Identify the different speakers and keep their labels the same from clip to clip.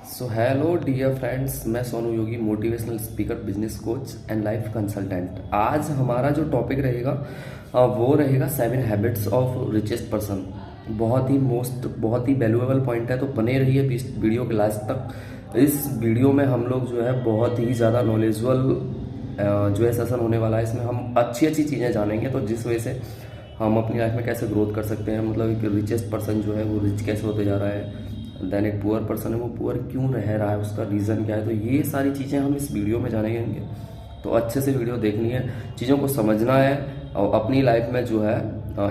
Speaker 1: So hello dear friends, मैं Sonu Yogi, motivational speaker, business coach and life consultant. आज हमारा जो टॉपिक रहेगा वो रहेगा 7 हैबिट्स ऑफ रिचेस्ट पर्सन। बहुत ही वैल्यूएबल पॉइंट है, तो बने रहिए इस वीडियो के लास्ट तक। इस वीडियो में हम लोग जो है बहुत ही ज़्यादा नॉलेजेबल जो है सेशन होने वाला है। इसमें हम अच्छी अच्छी चीज़ें जानेंगे, तो जिस वजह से हम अपनी लाइफ में कैसे ग्रोथ कर सकते हैं। मतलब एक रिचेस्ट पर्सन जो है वो रिच कैसे होते जा रहा है, देन एक पुअर पर्सन है वो पुअर क्यों रह रहा है, उसका रीज़न क्या है। तो ये सारी चीज़ें हम इस वीडियो में जानेंगे। तो अच्छे से वीडियो देखनी है, चीज़ों को समझना है और अपनी लाइफ में जो है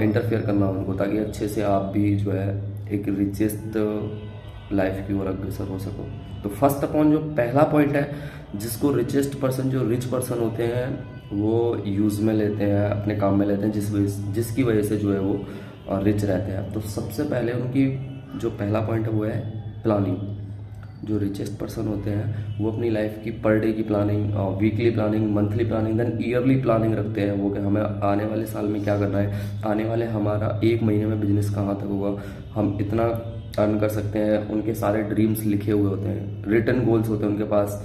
Speaker 1: इंटरफेयर करना उनको, ताकि अच्छे से आप भी जो है एक रिचेस्ट लाइफ की ओर अग्रसर हो सको। तो फर्स्ट अपॉन जो पहला पॉइंट है, जिसको रिचेस्ट पर्सन, जो रिच पर्सन होते हैं वो यूज़ में लेते हैं, अपने काम में लेते हैं, जिसकी वजह से जो है वो रिच रहते हैं। तो सबसे पहले उनकी जो पहला पॉइंट है वो है प्लानिंग। जो रिचेस्ट पर्सन होते हैं वो अपनी लाइफ की पर डे की planning, weekly planning, monthly planning, then yearly planning रखते हैं वो, कि हमें आने वाले साल में क्या करना है, आने वाले हमारा 1 महीने में बिजनेस कहाँ तक होगा, हम इतना अर्न कर सकते हैं। उनके सारे ड्रीम्स लिखे हुए होते हैं, रिटन गोल्स होते हैं उनके पास,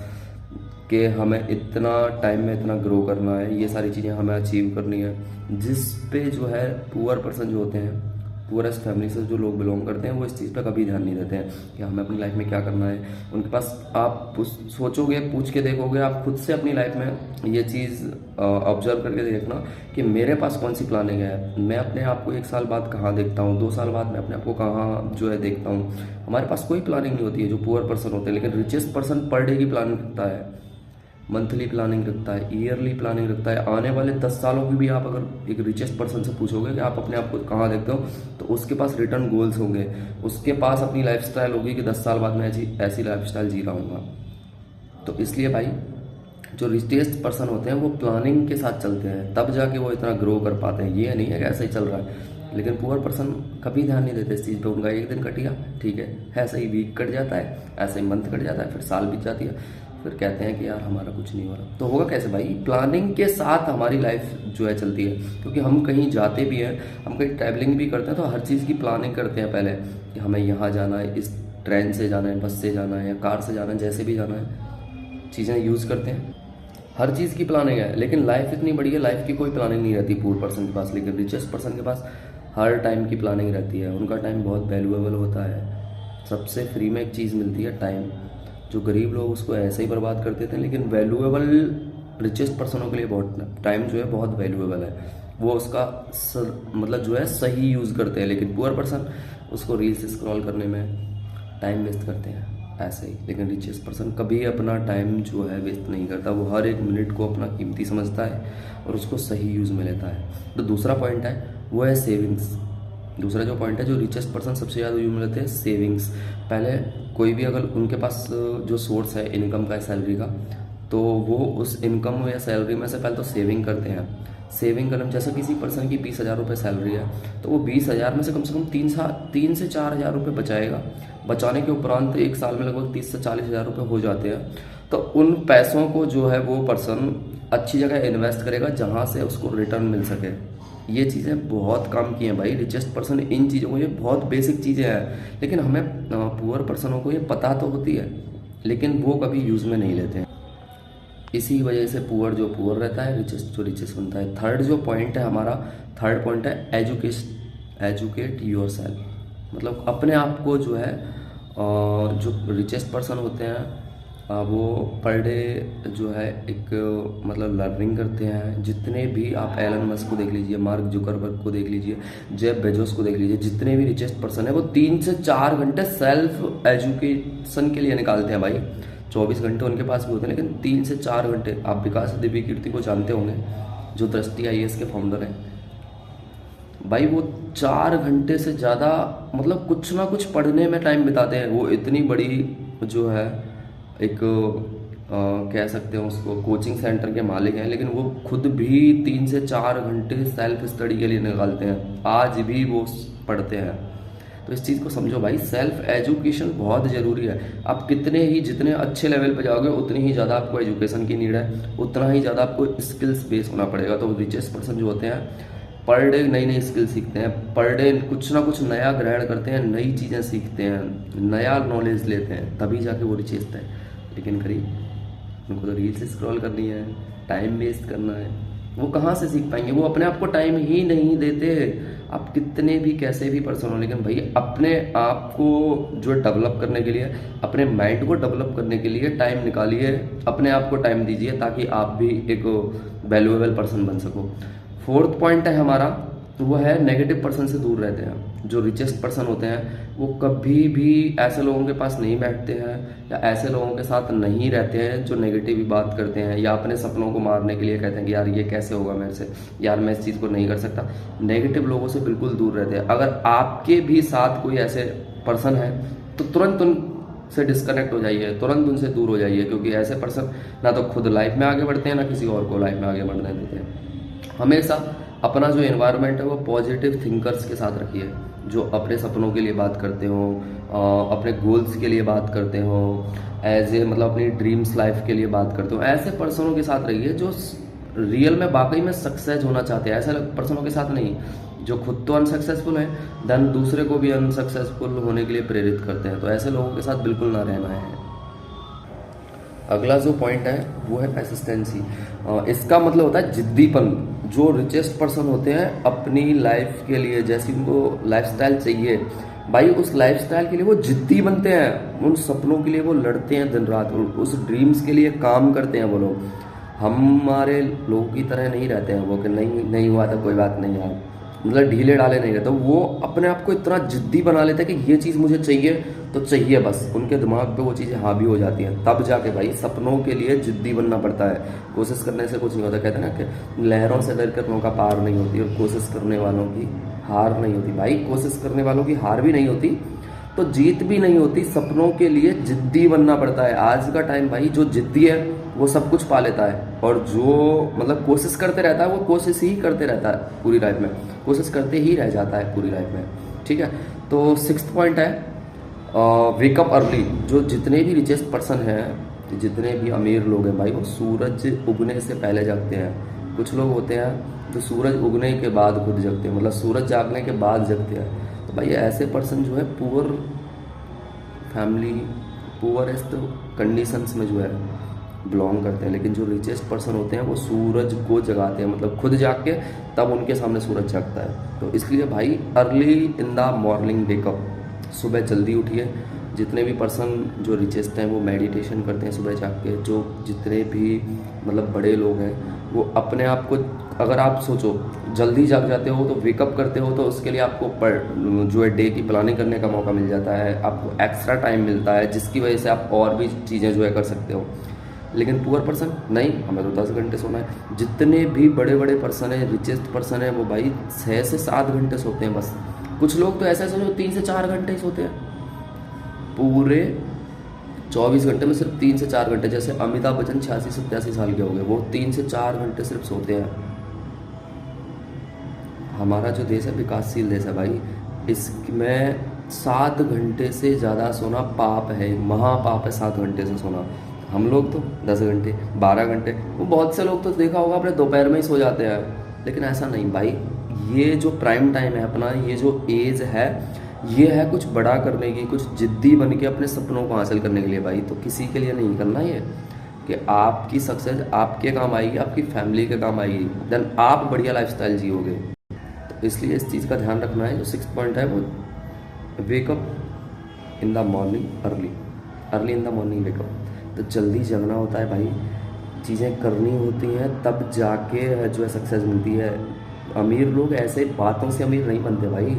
Speaker 1: कि हमें इतना टाइम में इतना ग्रो करना है, ये सारी चीज़ें हमें अचीव करनी है। जिस पे जो है पुअर पर्सन जो होते हैं, पुअरेस्ट फैमिली से जो लोग बिलोंग करते हैं, वो इस चीज़ पे कभी ध्यान नहीं देते हैं कि हमें अपनी लाइफ में क्या करना है। उनके पास आप सोचोगे, पूछ के देखोगे, आप खुद से अपनी लाइफ में ये चीज़ ऑब्जर्व करके देखना कि मेरे पास कौन सी प्लानिंग है। मैं अपने आप को 1 साल बाद कहाँ देखता हूँ, 2 साल बाद मैं अपने आप को कहाँ जो है देखता हूँ। हमारे पास कोई प्लानिंग नहीं होती है जो पुअर पर्सन होते हैं। लेकिन रिचेस्ट पर्सन पर डे की प्लानिंग रखता है, मंथली प्लानिंग रखता है, ईयरली प्लानिंग रखता है। आने वाले 10 सालों की भी आप अगर एक रिचेस्ट पर्सन से पूछोगे कि आप अपने आप को कहाँ देखते हो, तो उसके पास रिटर्न गोल्स होंगे, उसके पास अपनी लाइफस्टाइल होगी कि 10 साल बाद मैं ऐसी लाइफस्टाइल जी रहा हूँ। तो इसलिए भाई जो रिचेस्ट पर्सन होते हैं वो प्लानिंग के साथ चलते हैं, तब जाके वो इतना ग्रो कर पाते हैं। ये नहीं है कि ऐसा ही चल रहा है। लेकिन पुअर पर्सन कभी ध्यान नहीं देते इस चीज़ पे। उनका एक दिन कट गया, ठीक है, ऐसे ही वीक कट जाता है, ऐसे ही मंथ कट जाता है, फिर साल बीत जाती है, फिर कहते हैं कि यार हमारा कुछ नहीं हो रहा। तो होगा कैसे भाई? प्लानिंग के साथ हमारी लाइफ जो है चलती है। क्योंकि हम कहीं जाते भी हैं, हम कहीं ट्रैवलिंग भी करते हैं, तो हर चीज़ की प्लानिंग करते हैं पहले, कि हमें यहाँ जाना है, इस ट्रेन से जाना है, बस से जाना है या कार से जाना है, जैसे भी जाना है, चीज़ें यूज़ करते हैं। हर चीज़ की प्लानिंग है। लेकिन लाइफ इतनी बड़ी है, लाइफ की कोई प्लानिंग नहीं रहती पुअर पर्सन के पास। लेकिन रिचेस्ट पर्सन के पास हर टाइम की प्लानिंग रहती है। उनका टाइम बहुत वैल्यूएबल होता है। सबसे फ्री में एक चीज़ मिलती है, टाइम। जो गरीब लोग उसको ऐसे ही बर्बाद कर देते हैं, लेकिन वैल्यूएबल रिचेस्ट पर्सनों के लिए बहुत टाइम जो है बहुत वैल्यूएबल है। वो उसका मतलब जो है सही यूज़ करते हैं। लेकिन पुअर पर्सन उसको रील्स स्क्रॉल करने में टाइम वेस्ट करते हैं ऐसे ही। लेकिन रिचेस्ट पर्सन कभी अपना टाइम जो है वेस्ट नहीं करता। वो हर एक मिनट को अपना कीमती समझता है और उसको सही यूज़ में लेता है। तो दूसरा पॉइंट है वो है सेविंग्स। दूसरा जो पॉइंट है जो रिचेस्ट पर्सन सबसे ज़्यादा यूज में लेते हैं, सेविंग्स। पहले कोई भी अगर उनके पास जो सोर्स है इनकम का, सैलरी का, तो वो उस इनकम या सैलरी में से पहले तो सेविंग करते हैं। सेविंग करने में, जैसे किसी पर्सन की 20,000 रुपये सैलरी है, तो वो 20,000 में से कम 3 से 4,000 रुपये बचाएगा। बचाने के उपरांत 1 साल में लगभग 30 से 40,000 रुपये हो जाते हैं। तो उन पैसों को जो है वो पर्सन अच्छी जगह इन्वेस्ट करेगा जहाँ से उसको रिटर्न मिल सके। ये चीज़ें बहुत काम की हैं भाई। रिचेस्ट पर्सन इन चीज़ों को, ये बहुत बेसिक चीज़ें हैं, लेकिन हमें पुअर पर्सनों को ये पता तो होती है, लेकिन वो कभी यूज़ में नहीं लेते हैं। इसी वजह से पुअर जो पुअर रहता है, रिचेस्ट जो रिचेस्ट बनता है। थर्ड जो पॉइंट है हमारा, थर्ड पॉइंट है एजुकेट योर सेल्फ। मतलब अपने आप को जो है जो रिचेस्ट पर्सन होते हैं वो पर डे जो है एक मतलब लर्निंग करते हैं। जितने भी आप एलन मस्क को देख लीजिए, मार्क जुकरबर्ग को देख लीजिए, जेफ बेजोस को देख लीजिए, जितने भी रिचेस्ट पर्सन है वो 3 से 4 घंटे सेल्फ एजुकेशन के लिए निकालते हैं भाई। 24 घंटे उनके पास भी होते हैं, लेकिन 3 से 4 घंटे। आप विकास दिव्य कीर्ति को जानते होंगे, जो दृष्टि IAS के फाउंडर हैं भाई। वो 4 घंटे से ज़्यादा मतलब कुछ ना कुछ पढ़ने में टाइम बिताते हैं। वो इतनी बड़ी जो है एक कह सकते हैं उसको कोचिंग सेंटर के मालिक हैं, लेकिन वो खुद भी 3 से 4 घंटे सेल्फ स्टडी के लिए निकालते हैं। आज भी वो पढ़ते हैं। तो इस चीज़ को समझो भाई, सेल्फ एजुकेशन बहुत ज़रूरी है। आप जितने अच्छे लेवल पे जाओगे, उतनी ही ज़्यादा आपको एजुकेशन की नीड है, उतना ही ज़्यादा आपको स्किल्स बेस होना पड़ेगा। तो रिचेस्ट पर्सन जो होते हैं पर डे नई नई स्किल सीखते हैं, पर डे कुछ ना कुछ नया ग्रहण करते हैं, नई चीज़ें सीखते हैं, नया नॉलेज लेते हैं, तभी जाके वो रिचेस्ट है। लेकिन गरीब, उनको तो रील्स स्क्रॉल करनी है, टाइम वेस्ट करना है, वो कहाँ से सीख पाएंगे? वो अपने आप को टाइम ही नहीं देते। आप कितने भी कैसे भी पर्सन हो, लेकिन भाई अपने आप को जो डेवलप करने के लिए, अपने माइंड को डेवलप करने के लिए टाइम निकालिए, अपने आप को टाइम दीजिए, ताकि आप भी एक वैल्यूएबल पर्सन बन सको। फोर्थ पॉइंट है हमारा, वो है नेगेटिव पर्सन से दूर रहते हैं। जो रिचेस्ट पर्सन होते हैं वो कभी भी ऐसे लोगों के पास नहीं बैठते हैं, या ऐसे लोगों के साथ नहीं रहते हैं जो नेगेटिव बात करते हैं, या अपने सपनों को मारने के लिए कहते हैं कि यार ये कैसे होगा मेरे से, यार मैं इस चीज़ को नहीं कर सकता। नेगेटिव लोगों से बिल्कुल दूर रहते हैं। अगर आपके भी साथ कोई ऐसे पर्सन है तो तुरंत उनसे डिस्कनेक्ट हो जाइए, तुरंत उनसे दूर हो जाइए, क्योंकि ऐसे पर्सन ना तो खुद लाइफ में आगे बढ़ते हैं, ना किसी और को लाइफ में आगे बढ़ने देते हैं। हमेशा अपना जो एनवायरनमेंट है वो पॉजिटिव थिंकर्स के साथ रखिए, जो अपने सपनों के लिए बात करते हो, अपने गोल्स के लिए बात करते हो, एज ए मतलब अपनी ड्रीम्स लाइफ के लिए बात करते हो। ऐसे पर्सनों के साथ रहिए जो रियल में वाकई में सक्सेस होना चाहते हैं। ऐसे पर्सनों के साथ नहीं जो खुद तो अनसक्सेसफुल है, देन दूसरे को भी अनसक्सेसफुल होने के लिए प्रेरित करते हैं। तो ऐसे लोगों के साथ बिल्कुल ना रहना है। अगला जो पॉइंट है वो है परसिस्टेंसी। इसका मतलब होता है जिद्दीपन। जो रिचेस्ट पर्सन होते हैं अपनी लाइफ के लिए, जैसी उनको लाइफस्टाइल चाहिए भाई, उस लाइफस्टाइल के लिए वो जिद्दी बनते हैं, उन सपनों के लिए वो लड़ते हैं दिन रात, उस ड्रीम्स के लिए काम करते हैं वो लोग। हमारे लोगों की तरह नहीं रहते हैं वो कि नहीं नहीं हुआ तो कोई बात नहीं यार, मतलब ढीले डाले नहीं रहते। वो अपने आप को इतना जिद्दी बना लेते हैं कि ये चीज़ मुझे चाहिए तो चाहिए, बस उनके दिमाग पे वो चीज़ें हावी हो जाती हैं। तब जाके भाई सपनों के लिए जिद्दी बनना पड़ता है। कोशिश करने से कुछ नहीं होता। कहते हैं ना कि लहरों से डर कर नौका पार नहीं होती, और कोशिश करने वालों की हार नहीं होती। भाई कोशिश करने वालों की हार भी नहीं होती तो जीत भी नहीं होती। सपनों के लिए जिद्दी बनना पड़ता है। आज का टाइम भाई जो जिद्दी है वो सब कुछ पा लेता है, और जो मतलब कोशिश करते रहता है वो कोशिश ही करते रहता है पूरी लाइफ में, कोशिश करते ही रह जाता है पूरी लाइफ में। ठीक है, तो सिक्स्थ पॉइंट है वेकअप अर्ली। जो जितने भी रिचेस्ट पर्सन हैं, जितने भी अमीर लोग हैं भाई, वो सूरज उगने से पहले जगते हैं। कुछ लोग होते हैं जो सूरज उगने के बाद खुद जगते हैं, मतलब सूरज जागने के बाद जगते हैं। तो भाई ऐसे पर्सन जो है पुअर फैमिली, पुअरेस्ट कंडीशंस में जो है बिलोंग करते हैं। लेकिन जो रिचेस्ट पर्सन होते हैं वो सूरज को जगाते हैं, मतलब खुद जाग के तब उनके सामने सूरज जगता है। तो इसलिए भाई early in the morning wake up, सुबह जल्दी उठिए। जितने भी पर्सन जो रिचेस्ट हैं वो मेडिटेशन करते हैं सुबह जाग के। जो जितने भी मतलब बड़े लोग हैं वो अपने आप को, अगर आप सोचो जल्दी जाग जाते हो तो वेकअप करते हो, तो उसके लिए आपको जो है डे की प्लानिंग करने का मौका मिल जाता है, आपको एक्स्ट्रा टाइम मिलता है, जिसकी वजह से आप और भी चीज़ें जो है कर सकते हो। लेकिन पुअर पर्सन नहीं, हमें तो 10 घंटे सोना है। जितने भी बड़े बड़े पर्सन हैं, रिचेस्ट पर्सन है, वो भाई 6 से 7 घंटे सोते हैं बस। कुछ लोग तो ऐसे जो 3 से 4 घंटे ही सोते हैं पूरे 24 घंटे में, सिर्फ 3 से 4 घंटे। जैसे अमिताभ बच्चन 86-87 साल के हो गए, वो 3 से 4 घंटे सिर्फ सोते हैं। हमारा जो देश है विकासशील देश है भाई, इसमें 7 घंटे से ज़्यादा सोना पाप है, महापाप है 7 घंटे से सोना। हम लोग तो 10 घंटे 12 घंटे, वो बहुत से लोग तो देखा होगा अपने दोपहर में ही सो जाते हैं। लेकिन ऐसा नहीं भाई, ये जो प्राइम टाइम है अपना, ये जो एज है, ये है कुछ बड़ा करने की, कुछ जिद्दी बन के अपने सपनों को हासिल करने के लिए भाई। तो किसी के लिए नहीं करना ये कि आपकी सक्सेस आपके काम आएगी, आपकी फैमिली के काम आएगी, देन आप बढ़िया लाइफस्टाइल जियोगे। तो इसलिए इस चीज़ का ध्यान रखना है। जो 6th पॉइंट है वो wake up in the morning early in the morning wake up. तो जल्दी जगना होता है भाई, चीज़ें करनी होती हैं, तब जाके जो है सक्सेस मिलती है। अमीर लोग ऐसे बातों से अमीर नहीं बनते भाई,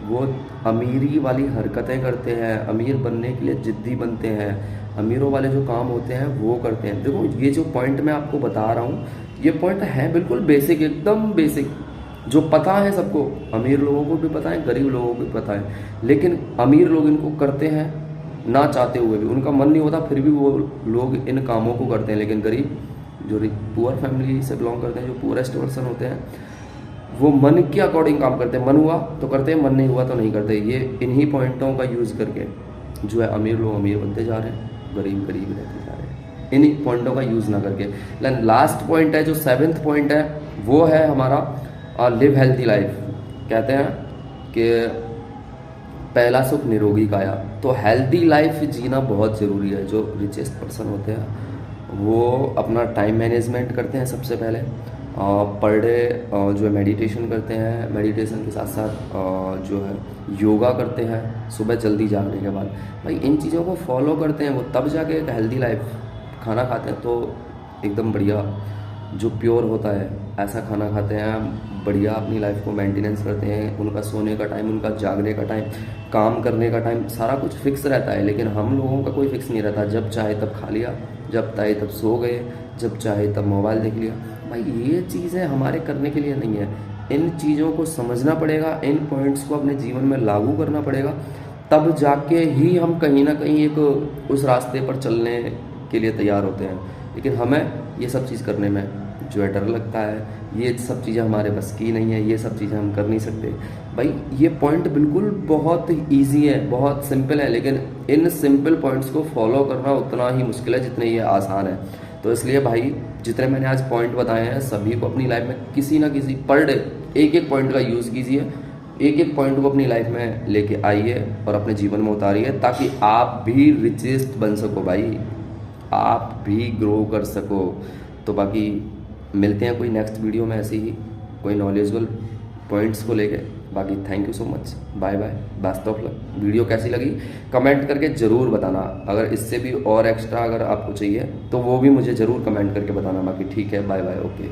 Speaker 1: वो अमीरी वाली हरकतें करते हैं, अमीर बनने के लिए जिद्दी बनते हैं, अमीरों वाले जो काम होते हैं वो करते हैं। देखो ये जो पॉइंट मैं आपको बता रहा हूँ, ये पॉइंट है बिल्कुल बेसिक, एकदम बेसिक, जो पता है सबको, अमीर लोगों को भी पता है, गरीब लोगों को भी पता है। लेकिन अमीर लोग इनको करते हैं ना चाहते हुए भी, उनका मन नहीं होता फिर भी वो लोग इन कामों को करते हैं। लेकिन गरीब जो पुअर फैमिली से बिलोंग करते हैं, जो पुअरेस्ट पर्सन होते हैं, वो मन के अकॉर्डिंग काम करते हैं। मन हुआ तो करते हैं, मन नहीं हुआ तो नहीं करते। ये इन्हीं पॉइंटों का यूज़ करके जो है अमीर लोग अमीर बनते जा रहे हैं, गरीब गरीब रहते जा रहे हैं, इन्हीं पॉइंटों का यूज़ ना करके। लास्ट पॉइंट है जो 7th पॉइंट है, वो है हमारा लिव हेल्थी लाइफ। कहते हैं कि पहला सुख निरोगी काया। तो हेल्दी लाइफ जीना बहुत ज़रूरी है। जो रिचेस्ट पर्सन होते हैं वो अपना टाइम मैनेजमेंट करते हैं सबसे पहले, पर डे जो है मेडिटेशन करते हैं, मेडिटेशन के साथ साथ जो है योगा करते हैं सुबह जल्दी जागने के बाद। भाई इन चीज़ों को फॉलो करते हैं वो, तब जाके एक हेल्दी लाइफ। खाना खाते हैं तो एकदम बढ़िया जो प्योर होता है ऐसा खाना खाते हैं, बढ़िया अपनी लाइफ को मेंटेनेंस करते हैं। उनका सोने का टाइम, उनका जागने का टाइम, काम करने का टाइम, सारा कुछ फिक्स रहता है। लेकिन हम लोगों का कोई फिक्स नहीं रहता। जब चाहे तब खा लिया, जब चाहे तब सो गए, जब चाहे तब मोबाइल देख लिया। भाई ये चीज़ें हमारे करने के लिए नहीं है। इन चीज़ों को समझना पड़ेगा, इन पॉइंट्स को अपने जीवन में लागू करना पड़ेगा, तब जाके ही हम कहीं ना कहीं एक उस रास्ते पर चलने के लिए तैयार होते हैं। लेकिन हमें ये सब चीज़ करने में जो है डर लगता है, ये सब चीज़ें हमारे बस की नहीं है, ये सब चीज़ें हम कर नहीं सकते। भाई ये पॉइंट बिल्कुल बहुत इजी है, बहुत सिंपल है, लेकिन इन सिंपल पॉइंट्स को फॉलो करना उतना ही मुश्किल है जितने ये आसान है। तो इसलिए भाई जितने मैंने आज पॉइंट बताए हैं सभी को अपनी लाइफ में किसी ना किसी पर डे एक एक पॉइंट का यूज़ कीजिए, एक एक पॉइंट को अपनी लाइफ में लेके आइए और अपने जीवन में उतारिए, ताकि आप भी रिचेस्ट बन सको भाई, आप भी ग्रो कर सको। तो बाकी मिलते हैं कोई नेक्स्ट वीडियो में ऐसे ही कोई नॉलेजेबल पॉइंट्स को लेके। बाकी thank you so much, bye bye, best of luck. Video कैसी लगी कमेंट करके ज़रूर बताना। अगर इससे भी और एक्स्ट्रा अगर आपको चाहिए तो वो भी मुझे ज़रूर कमेंट करके बताना। बाकी ठीक है, बाय बाय, ओके।